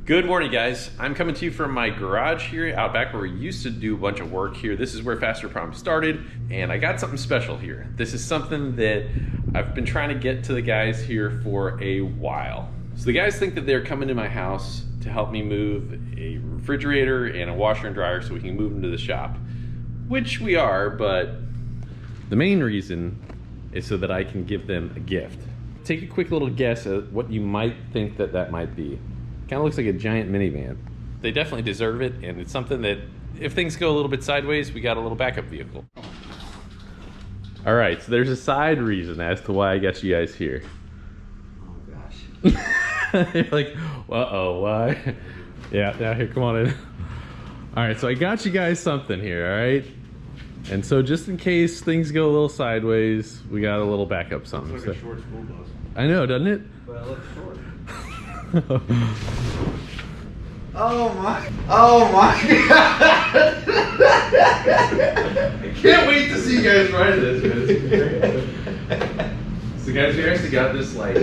Good morning, guys. I'm coming to you from my garage here out back where we used to do a bunch of work here. This is where Fasterproms started, and I got something special here. This is something that I've been trying to get to the guys here for a while. So the guys think that they're coming to my house to help me move a refrigerator and a washer and dryer so we can move them to the shop, which we are, but the main reason is so that I can give them a gift. Take a quick little guess at what you might think that that might be. Kind of looks like a giant minivan. They definitely deserve it, and it's something that if things go a little bit sideways, we got a little backup vehicle. All right, so there's a side reason as to why I got you guys here. Oh gosh. You're like, uh-oh, why? Yeah, here, come on in. All right, so I got you guys something here, all right? And so just in case things go a little sideways, we got a little backup something. Looks like a short school bus. I know, doesn't it? But it looks short. Oh my god! I can't wait to see you guys ride this, man. So guys, we actually got this like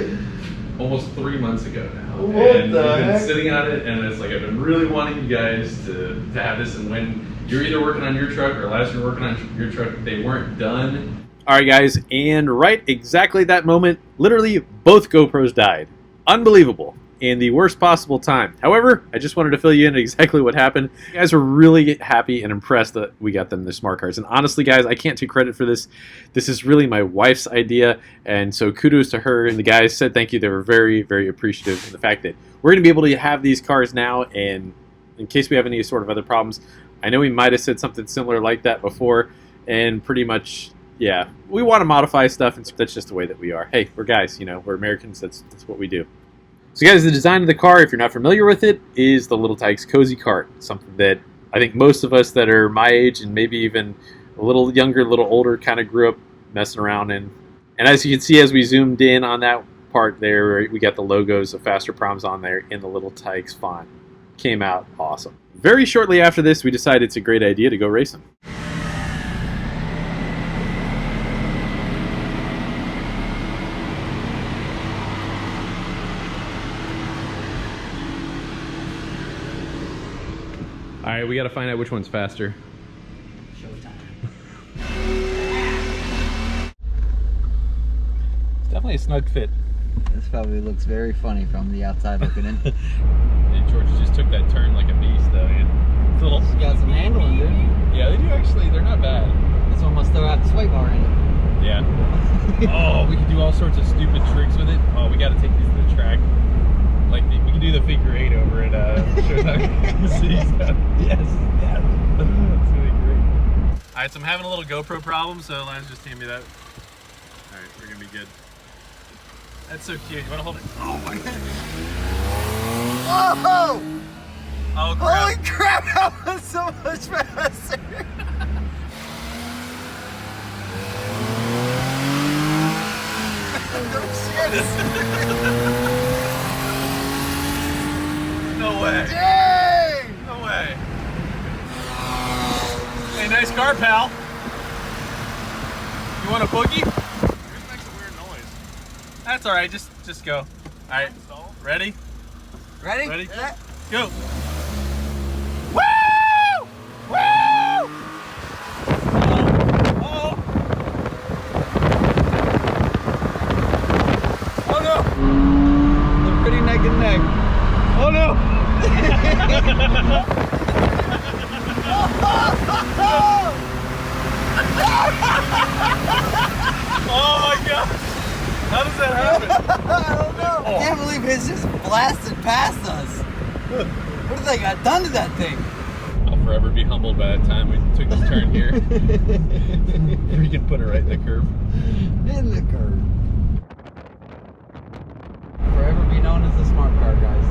almost 3 months ago now. What and the we've been heck? sitting on it, and it's like I've been really wanting you guys to have this, and when you're either working on your truck or last year working on your truck, they weren't done. All right, guys, and right exactly that moment, literally both GoPros died. Unbelievable. In the worst possible time. However, I just wanted to fill you in exactly what happened. You guys were really happy and impressed that we got them the smart cards. And honestly, guys, I can't take credit for this. This is really my wife's idea, and so kudos to her. And the guys said thank you. They were very, very appreciative of the fact that we're going to be able to have these cars now, and in case we have any sort of other problems, I know we might have said something similar like that before, and pretty much, yeah, we want to modify stuff, and that's just the way that we are. Hey, we're guys, you know, we're Americans, that's what we do. So guys, the design of the car, if you're not familiar with it, is the Little Tikes Cozy Cart. Something that I think most of us that are my age and maybe even a little younger, a little older kind of grew up messing around in. And as you can see, as we zoomed in on that part there, we got the logos of Fasterproms on there in the Little Tikes font. Came out awesome. Very shortly after this, we decided it's a great idea to go racing. All right, we got to find out which one's faster. Showtime. It's definitely a snug fit. This probably looks very funny from the outside looking in. And George just took that turn like a beast, though. It's a little... It's got some handling, dude. Yeah, they do actually. They're not bad. This one must still have the sway bar in it. Yeah. Oh, we can do all sorts of stupid tricks with it. Oh, we got to take these to the track. Like, we can do the figure 8 over at Showtime. Yes, yes. That's really great. All right, so I'm having a little GoPro problem, so Lance just handed me that. All right, we're going to be good. That's so cute. You want to hold it? Oh, my God. Whoa! Oh, crap. Holy crap, that was so much faster! No shit! No way. Dang! No way. Hey, nice car, pal. You want a boogie? Yours makes a weird noise. That's all right. Just go. All right. Ready? Ready? Ready? Yeah. Go. Woo! Woo! Oh. Oh no! They're pretty neck and neck. Oh no! Oh my gosh! How does that happen? I don't know. I can't believe it's just blasted past us. What have they got done to that thing? I'll forever be humbled by that time we took this turn here. We can put it right in the curve. In the curve. Forever be known as the smart car guys.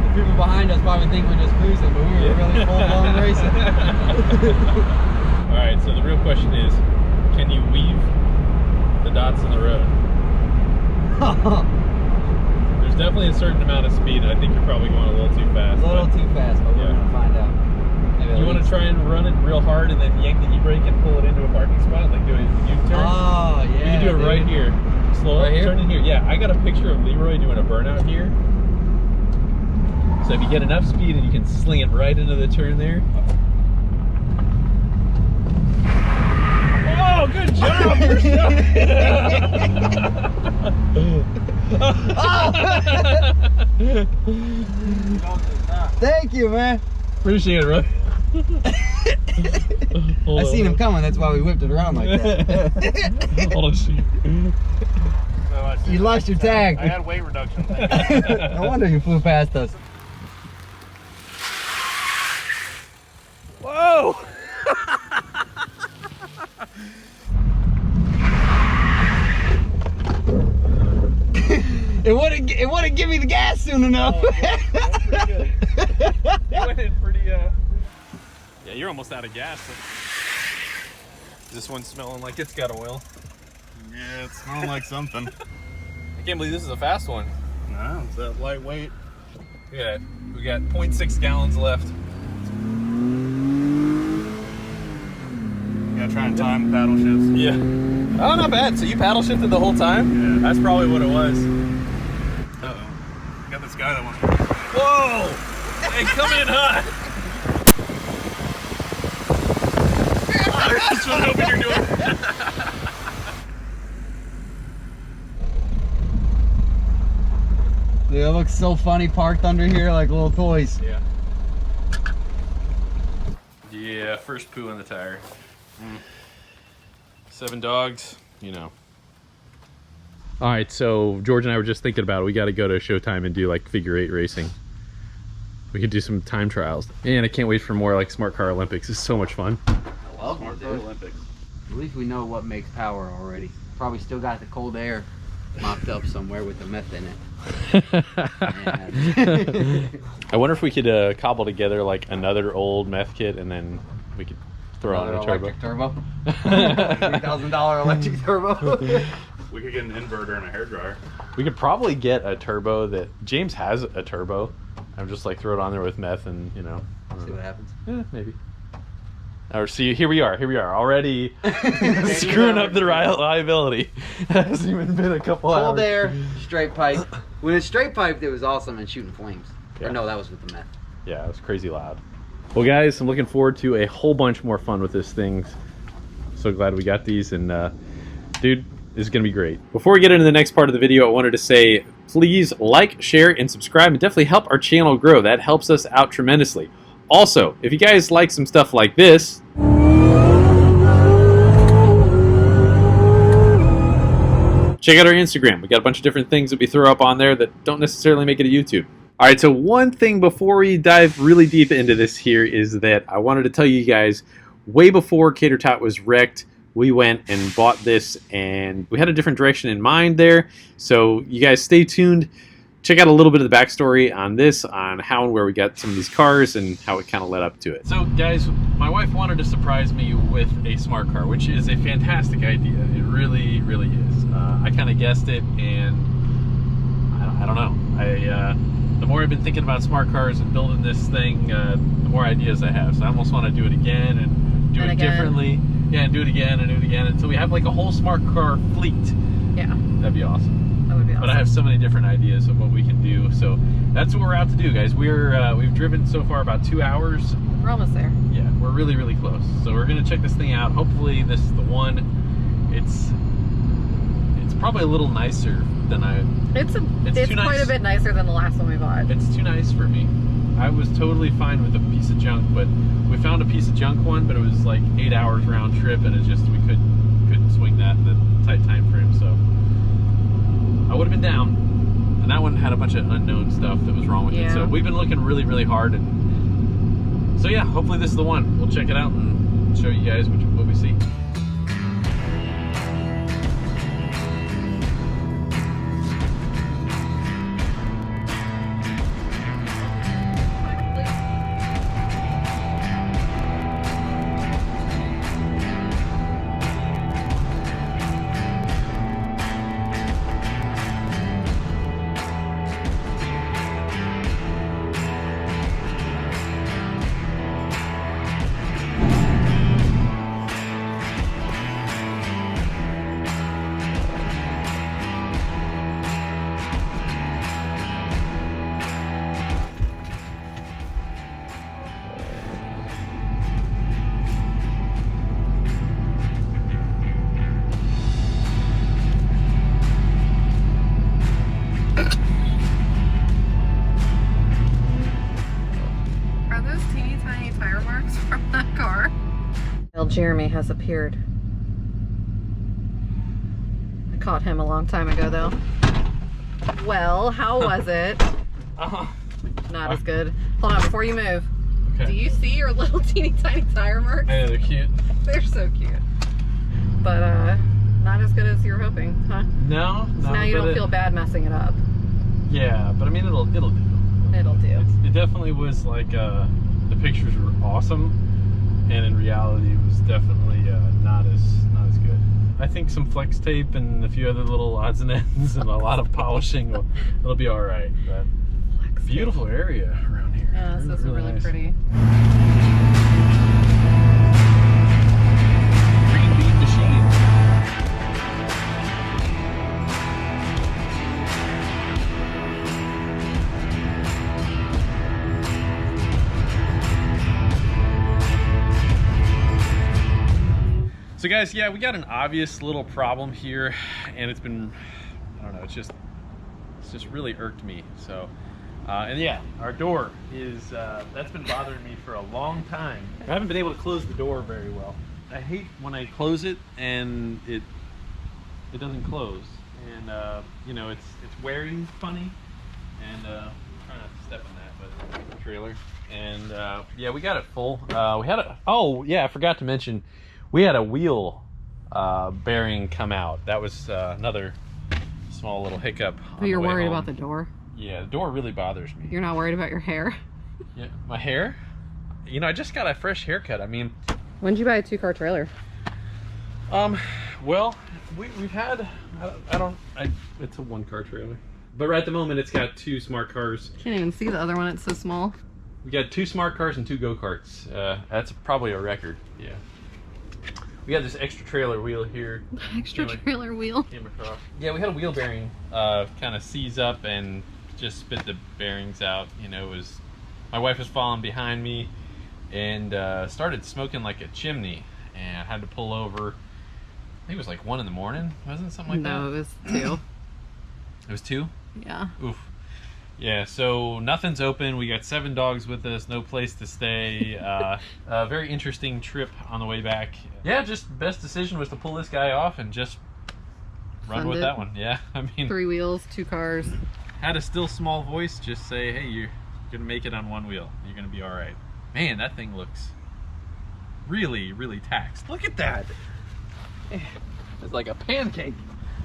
The people behind us probably think we're just cruising, but we were really full-blown racing. Alright, so the real question is, can you weave the dots in the road? There's definitely a certain amount of speed, and I think you're probably going a little too fast. A little too fast, but we're going to find out. Maybe You want to try and run it real hard and then yank the e-brake and pull it into a parking spot, like do a U-turn? Oh, yeah. We can do it right here. Slow Right up, here? turn in here. Yeah, I got a picture of Leroy doing a burnout here. So if you get enough speed and you can sling it right into the turn there. Oh, good job! Thank you, man. Appreciate it, bro. I seen him coming, that's why we whipped it around like that. Hold on, shoot. You lost your tag. I had weight reduction. No wonder you flew past us. Whoa! It wouldn't give me the gas soon enough. Oh, yeah, pretty good. You went in pretty, yeah, you're almost out of gas. This one's smelling like it's got oil. Yeah, it's smelling like something. I can't believe this is a fast one. No, it's that lightweight. Look at that. We got 0.6 gallons left. You gotta try and time the paddle shifts. Yeah. Oh, not bad. So you paddle shifted the whole time? Yeah. That's probably what it was. Uh-oh. You got this guy that wants to... Whoa! Hey, coming in hot! That's what I'm hoping you're doing. Dude, it looks so funny parked under here like little toys. Yeah. Yeah, first poo in the tire. 7 dogs, you know. All right, so George and I were just thinking about it. We got to go to Showtime and do like figure 8 racing. We could do some time trials. And I can't wait for more like Smart Car Olympics. It's so much fun. I love it, dude. Olympics. At least we know what makes power already. Probably still got the cold air mopped up somewhere with the meth in it. I wonder if we could cobble together like another old meth kit and then we could throw on a turbo. Electric turbo. $3,000 electric turbo. We could get an inverter and a hairdryer. We could probably get a turbo that James has a turbo. I'm just like throw it on there with meth and you know. See what happens. Yeah, maybe. Or see, here we are already screwing up the reliability. It hasn't even been a couple hours. Cold air, straight pipe. When it's straight piped, it was awesome and shooting flames. Yeah. Or no, that was with the meth. Yeah, it was crazy loud. Well, guys, I'm looking forward to a whole bunch more fun with this thing. So glad we got these, and dude, this is gonna be great. Before we get into the next part of the video, I wanted to say, please like, share, and subscribe, and definitely help our channel grow. That helps us out tremendously. Also, if you guys like some stuff like this, check out our Instagram. We got a bunch of different things that we throw up on there that don't necessarily make it a YouTube. All right, so one thing before we dive really deep into this here is that I wanted to tell you guys, way before Katertot was wrecked, we went and bought this, and we had a different direction in mind there. So you guys stay tuned. Check out a little bit of the backstory on this, on how and where we got some of these cars and how it kind of led up to it. So guys, my wife wanted to surprise me with a smart car, which is a fantastic idea. It really, really is. I kind of guessed it, and I don't know. The more I've been thinking about smart cars and building this thing, the more ideas I have. So I almost want to do it again and do it differently. Yeah, and do it again and do it again until we have like a whole smart car fleet. Yeah. That'd be awesome. That would be awesome. But I have so many different ideas of what we can do. So that's what we're out to do, guys. We've driven so far about 2 hours. We're almost there. Yeah, we're really, really close. So we're gonna check this thing out. Hopefully this is the one. It's probably a little nicer than It's quite a bit nicer than the last one we bought. It's too nice for me. I was totally fine with a piece of junk, but we found a piece of junk one, but it was like 8 hours round trip, and it's just we couldn't swing that in the tight time frame. So I would have been down, and that one had a bunch of unknown stuff that was wrong with it. So we've been looking really, really hard, and so yeah, hopefully this is the one. We'll check it out and show you guys what we see. Little Jeremy has appeared. I caught him a long time ago, though. Well, how was it? Not as good. Hold on, before you move. Okay. Do you see your little teeny tiny tire marks? Yeah, they're cute. They're so cute. But not as good as you were hoping, huh? No, So now you don't feel bad messing it up. Yeah, but I mean, it'll do. It'll do. It definitely was like the pictures were awesome, and in reality, it was definitely not as good. I think some flex tape and a few other little odds and ends and a lot of polishing, it'll be all right. But beautiful area around here. Yeah, this is really nice. pretty. Green bean machine. So guys, yeah, we got an obvious little problem here, and it's been, I don't know, it's just really irked me. So, and yeah, our door is, that's been bothering me for a long time. I haven't been able to close the door very well. I hate when I close it and it doesn't close, and you know, it's wearing funny, and I'm trying not to step on that, but trailer. And yeah, we got it full. We had a, oh yeah, I forgot to mention, we had a wheel bearing come out. That was another small little hiccup. But you're worried about the door? Yeah, the door really bothers me. You're not worried about your hair? Yeah, my hair? You know, I just got a fresh haircut. I mean, When did you buy a 2-car trailer? well, we've had, it's a 1-car trailer. But right at the moment, it's got 2 smart cars. Can't even see the other one, it's so small. We got 2 smart cars and 2 go-karts. That's probably a record, yeah. We got this extra trailer wheel here. Extra trailer wheel. Came across. Yeah, we had a wheel bearing kind of seize up and just spit the bearings out. You know, it was, my wife was falling behind me and started smoking like a chimney, and I had to pull over. I think it was like 1 in the morning, wasn't it? Something like that? No, it was 2. It was 2? Yeah. Oof. Yeah, so nothing's open. We got 7 dogs with us, no place to stay. A very interesting trip on the way back. Yeah, just best decision was to pull this guy off and just run with that one. Yeah, I mean, 3 wheels, 2 cars. had a still small voice just say, hey, you're gonna make it on 1 wheel. You're gonna be all right. Man, that thing looks really, really taxed. Look at that. It's like a pancake.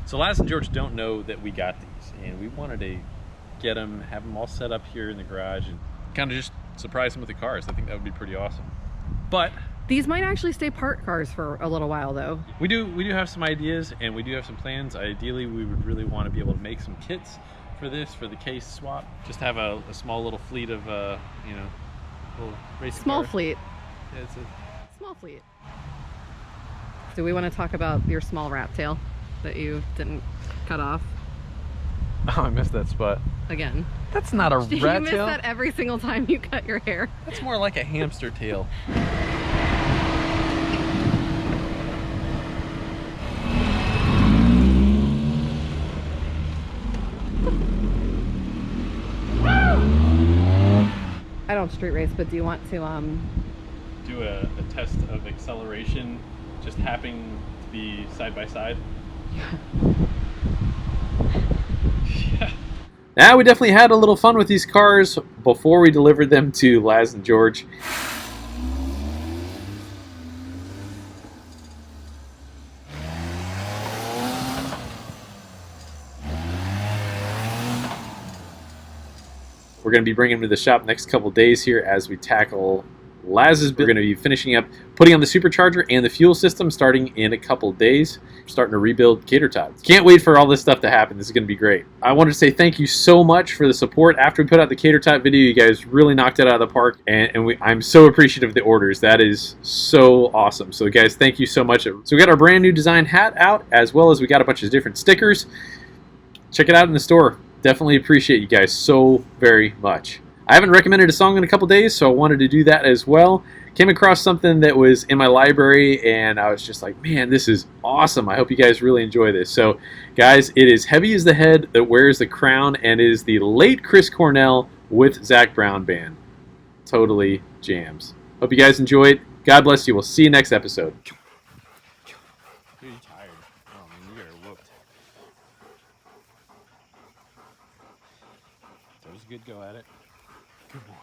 So Laz and George don't know that we got these, and we wanted to get them, have them all set up here in the garage, and kind of just surprise them with the cars. I think that would be pretty awesome. But These might actually stay parked cars for a little while, though. we do have some ideas, and we do have some plans. Ideally, we would really want to be able to make some kits for this, for the case swap. Just have a small little fleet of, you know, little racing Small cars. fleet. Yeah, it's a Small fleet. Do we want to talk about your small rat tail that you didn't cut off Oh, I missed that spot. again? That's not a You rat miss tail. that every single time you cut your hair. That's more like a hamster tail. I don't street race, but do you want to Do a test of acceleration, just happening to be side by side. Yeah. Now, we definitely had a little fun with these cars before we delivered them to Laz and George. We're going to be bringing them to the shop next couple days here as we tackle Laz's. We're going to be finishing up putting on the supercharger and the fuel system starting in a couple days. We're starting to rebuild Katertot. Can't wait for all this stuff to happen. This is going to be great. I wanted to say thank you so much for the support. After we put out the Katertot video, you guys really knocked it out of the park, and I'm so appreciative of the orders. That is so awesome. So guys, thank you so much. So we got our brand new design hat out, as well as we got a bunch of different stickers. Check it out in the store. Definitely appreciate you guys so very much. I haven't recommended a song in a couple days, so I wanted to do that as well. Came across something that was in my library, and I was just like, man, this is awesome. I hope you guys really enjoy this. So, guys, it is Heavy as the Head That Wears the Crown, and it is the late Chris Cornell with Zach Brown band. Totally jams. Hope you guys enjoy it. God bless you. We'll see you next episode. Dude, you tired. Oh, man, you got whooped. That was a good go at it. Good boy.